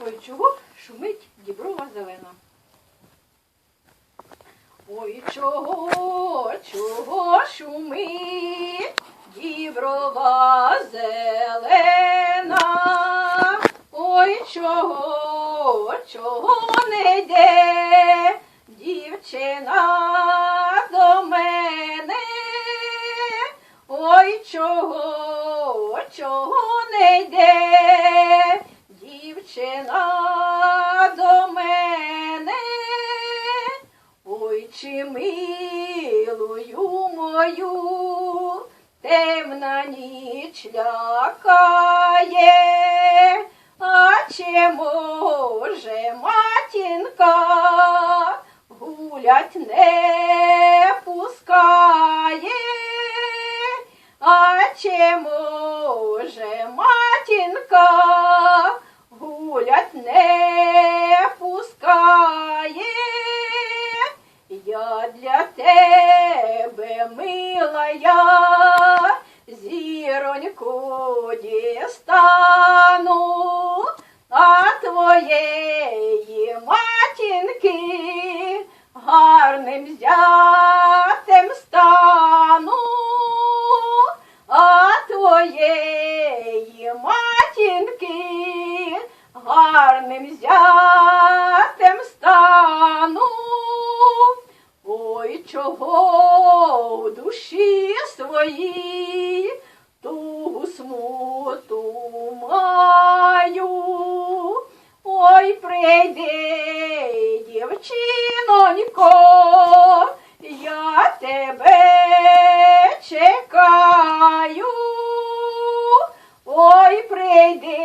Ой, чого шумить діброва зелена? Ой, чого шумить діброва зелена? Ой, чого не йде дівчина до мене? Ой, чого не йде дівчина до мене? Ой, чи милую мою темна ніч лякає, а чи може матінка гулять не пускає? А чи може матінка гулять не пускає? Я для тебе, милая, зіроньку дістану, а твоєї матінки гарним зятем стану, а твоєї матінки гарним зятем стану. Ой, чого в душі своїй тугу смуту маю? Ой, прийди, дівчинонько, я тебе чекаю. Ой, прийди,